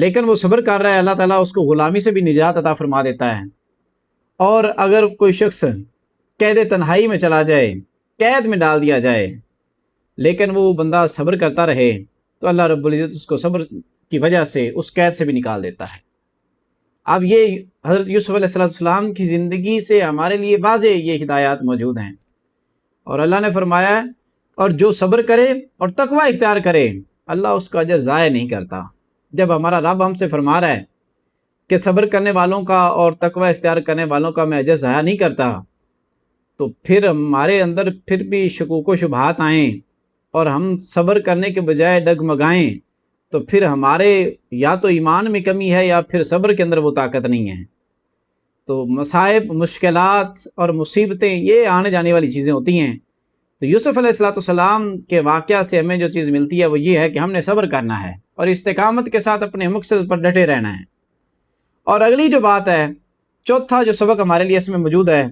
لیکن وہ صبر کر رہا ہے، اللہ تعالیٰ اس کو غلامی سے بھی نجات عطا فرما دیتا ہے۔ اور اگر کوئی شخص قید تنہائی میں چلا جائے، قید میں ڈال دیا جائے، لیکن وہ بندہ صبر کرتا رہے تو اللہ رب العزت اس کو صبر کی وجہ سے اس قید سے بھی نکال دیتا ہے۔ اب یہ حضرت یوسف علیہ السلام کی زندگی سے ہمارے لیے واضح یہ ہدایات موجود ہیں، اور اللہ نے فرمایا ہے اور جو صبر کرے اور تقوی اختیار کرے اللہ اس کا اجر ضائع نہیں کرتا۔ جب ہمارا رب ہم سے فرما رہا ہے کہ صبر کرنے والوں کا اور تقوی اختیار کرنے والوں کا میں اجر ضائع نہیں کرتا، تو پھر ہمارے اندر پھر بھی شکوک و شبہات آئیں اور ہم صبر کرنے کے بجائے ڈگمگائیں، تو پھر ہمارے یا تو ایمان میں کمی ہے یا پھر صبر کے اندر وہ طاقت نہیں ہے۔ تو مصائب، مشکلات اور مصیبتیں یہ آنے جانے والی چیزیں ہوتی ہیں۔ تو یوسف علیہ السلام کے واقعہ سے ہمیں جو چیز ملتی ہے وہ یہ ہے کہ ہم نے صبر کرنا ہے اور استقامت کے ساتھ اپنے مقصد پر ڈٹے رہنا ہے۔ اور اگلی جو بات ہے، چوتھا جو سبق ہمارے لیے اس میں موجود ہے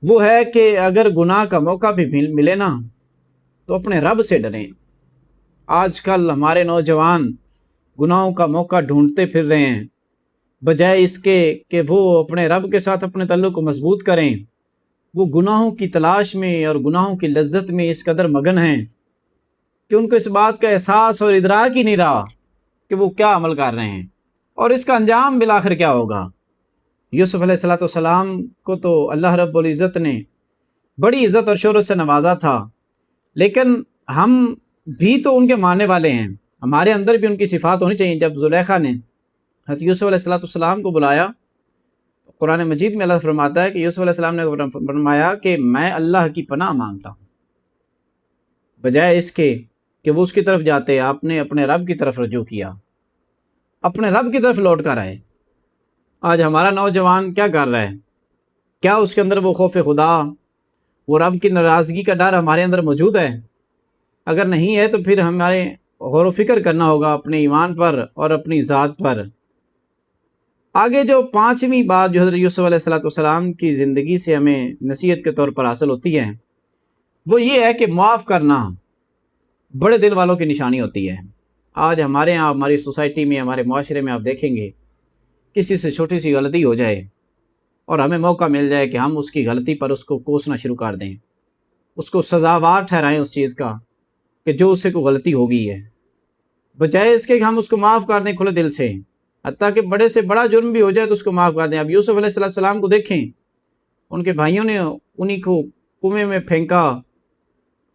وہ ہے کہ اگر گناہ کا موقع بھی ملے نا تو اپنے رب سے ڈریں۔ آج کل ہمارے نوجوان گناہوں کا موقع ڈھونڈتے پھر رہے ہیں، بجائے اس کے کہ وہ اپنے رب کے ساتھ اپنے تعلق کو مضبوط کریں، وہ گناہوں کی تلاش میں اور گناہوں کی لذت میں اس قدر مگن ہیں کہ ان کو اس بات کا احساس اور ادراک ہی نہیں رہا کہ وہ کیا عمل کر رہے ہیں اور اس کا انجام بالآخر کیا ہوگا۔ یوسف علیہ السلام کو تو اللہ رب العزت نے بڑی عزت اور شہرت سے نوازا تھا، لیکن ہم بھی تو ان کے ماننے والے ہیں، ہمارے اندر بھی ان کی صفات ہونی چاہیے۔ جب زلیخا نے حضرت یوسف علیہ السلام کو بلایا، قرآن مجید میں اللہ فرماتا ہے کہ یوسف علیہ السلام نے فرمایا کہ میں اللہ کی پناہ مانگتا ہوں، بجائے اس کے کہ وہ اس کی طرف جاتے آپ نے اپنے رب کی طرف رجوع کیا، اپنے رب کی طرف لوٹ کر آئے۔ آج ہمارا نوجوان کیا کر رہا ہے؟ کیا اس کے اندر وہ خوف خدا، وہ رب کی ناراضگی کا ڈر ہمارے اندر موجود ہے؟ اگر نہیں ہے تو پھر ہمارے غور و فکر کرنا ہوگا اپنے ایمان پر اور اپنی ذات پر۔ آگے جو پانچویں بات جو حضرت یوسف علیہ السلام کی زندگی سے ہمیں نصیحت کے طور پر حاصل ہوتی ہے وہ یہ ہے کہ معاف کرنا بڑے دل والوں کی نشانی ہوتی ہے۔ آج ہمارے ہاں، ہماری سوسائٹی میں، ہمارے معاشرے میں آپ دیکھیں گے کسی سے چھوٹی سی غلطی ہو جائے اور ہمیں موقع مل جائے کہ ہم اس کی غلطی پر اس کو کوسنا شروع کر دیں، اس کو سزاوار ٹھہرائیں اس چیز کا کہ جو اس سے کوئی غلطی ہو گئی ہے، بجائے اس کے کہ ہم اس کو معاف کر دیں کھلے دل سے، حتیٰ کہ بڑے سے بڑا جرم بھی ہو جائے تو اس کو معاف کر دیں۔ اب یوسف علیہ السلام کو دیکھیں، ان کے بھائیوں نے انہی کو کنویں میں پھینکا،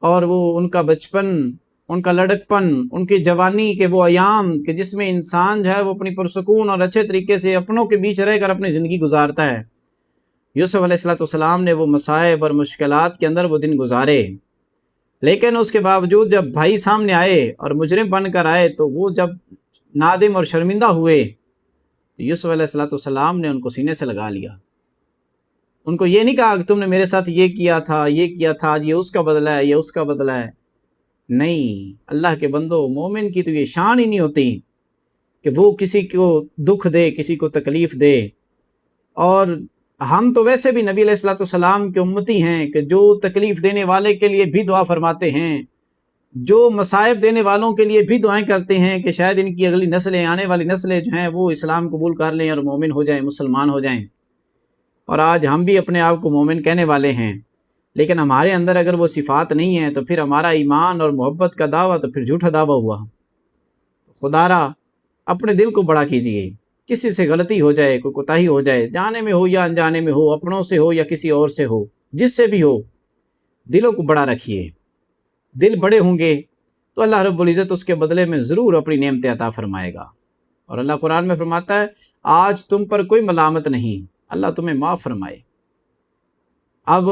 اور وہ ان کا بچپن، ان کا لڑکپن، ان کی جوانی کے وہ ایام کہ جس میں انسان جو ہے وہ اپنی پرسکون اور اچھے طریقے سے اپنوں کے بیچ رہ کر اپنی زندگی گزارتا ہے، یوسف علیہ السلام نے وہ مصائب اور مشکلات کے اندر وہ دن گزارے، لیکن اس کے باوجود جب بھائی سامنے آئے اور مجرم بن کر آئے تو وہ جب نادم اور شرمندہ ہوئے تو یوسف علیہ السلام نے ان کو سینے سے لگا لیا۔ ان کو یہ نہیں کہا کہ تم نے میرے ساتھ یہ کیا تھا، یہ کیا تھا، یہ اس کا بدلہ ہے، یہ اس کا بدلہ ہے۔ نہیں، اللہ کے بندو، مومن کی تو یہ شان ہی نہیں ہوتی کہ وہ کسی کو دکھ دے، کسی کو تکلیف دے۔ اور ہم تو ویسے بھی نبی علیہ السلام کے امتی ہیں کہ جو تکلیف دینے والے کے لیے بھی دعا فرماتے ہیں، جو مصائب دینے والوں کے لیے بھی دعائیں کرتے ہیں کہ شاید ان کی اگلی نسلیں، آنے والی نسلیں جو ہیں وہ اسلام قبول کر لیں اور مومن ہو جائیں، مسلمان ہو جائیں۔ اور آج ہم بھی اپنے آپ کو مومن کہنے والے ہیں، لیکن ہمارے اندر اگر وہ صفات نہیں ہیں تو پھر ہمارا ایمان اور محبت کا دعویٰ تو پھر جھوٹا دعویٰ ہوا۔ خدا را اپنے دل کو بڑا کیجئے، کسی سے غلطی ہو جائے، کوئی کوتاہی ہو جائے، جانے میں ہو یا انجانے میں ہو، اپنوں سے ہو یا کسی اور سے ہو، جس سے بھی ہو، دلوں کو بڑا رکھیے۔ دل بڑے ہوں گے تو اللہ رب العزت اس کے بدلے میں ضرور اپنی نعمتیں عطا فرمائے گا۔ اور اللہ قرآن میں فرماتا ہے آج تم پر کوئی ملامت نہیں، اللہ تمہیں معاف فرمائے۔ اب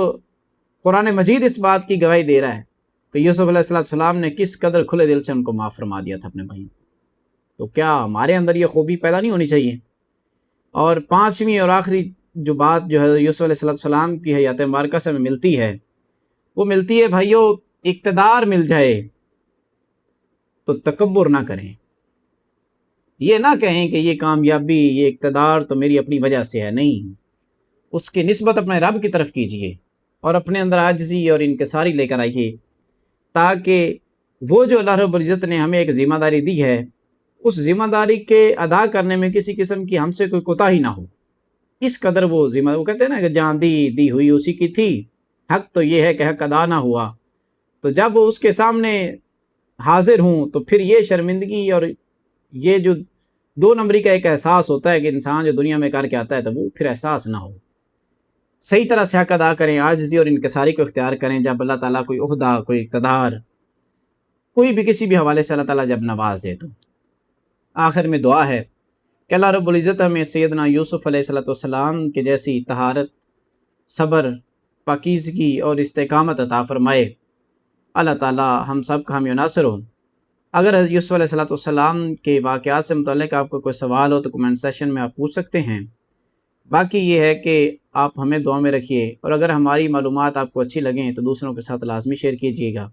قرآن مجید اس بات کی گواہی دے رہا ہے کہ یوسف علیہ السلام نے کس قدر کھلے دل سے ان کو معاف فرما دیا تھا اپنے بھائی۔ تو کیا ہمارے اندر یہ خوبی پیدا نہیں ہونی چاہیے؟ اور پانچویں اور آخری جو بات جو ہے یوسف علیہ السلام کی حیات مبارکہ سے ہمیں ملتی ہے وہ ملتی ہے بھائیو، اقتدار مل جائے تو تکبر نہ کریں۔ یہ نہ کہیں کہ یہ کامیابی، یہ اقتدار تو میری اپنی وجہ سے ہے، نہیں، اس کی نسبت اپنے رب کی طرف کیجئے اور اپنے اندر عاجزی اور انکساری لے کر آئیے، تاکہ وہ جو اللہ رب العزت نے ہمیں ایک ذمہ داری دی ہے اس ذمہ داری کے ادا کرنے میں کسی قسم کی ہم سے کوئی کوتاہی نہ ہو، اس قدر وہ کہتے ہیں نا کہ جہاں دی ہوئی اسی کی تھی، حق تو یہ ہے کہ حق ادا نہ ہوا، تو جب وہ اس کے سامنے حاضر ہوں تو پھر یہ شرمندگی اور یہ جو دو نمبری کا ایک احساس ہوتا ہے کہ انسان جو دنیا میں کر کے آتا ہے تو وہ پھر احساس نہ ہو۔ صحیح طرح سے حق ادا کریں، عاجزی اور انکساری کو اختیار کریں جب اللہ تعالیٰ کوئی عہدہ، کوئی اقتدار، کوئی بھی کسی بھی حوالے سے اللہ تعالیٰ جب نواز دے تو۔ آخر میں دعا ہے کہ اللہ رب العزت ہمیں سیدنا یوسف علیہ السلام کے جیسی طہارت، صبر، پاکیزگی اور استقامت عطا فرمائے۔ اللہ تعالیٰ ہم سب کا حامی و ناصر ہو۔ اگر حضرت یوسف علیہ السلام کے واقعات سے متعلق آپ کو کوئی سوال ہو تو کمنٹ سیشن میں آپ پوچھ سکتے ہیں۔ باقی یہ ہے کہ آپ ہمیں دعا میں رکھیے، اور اگر ہماری معلومات آپ کو اچھی لگیں تو دوسروں کے ساتھ لازمی شیئر کیجیے گا۔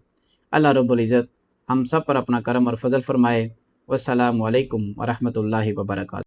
اللہ رب العزت ہم سب پر اپنا کرم اور فضل فرمائے۔ والسلام علیکم ورحمۃ اللہ وبرکاتہ۔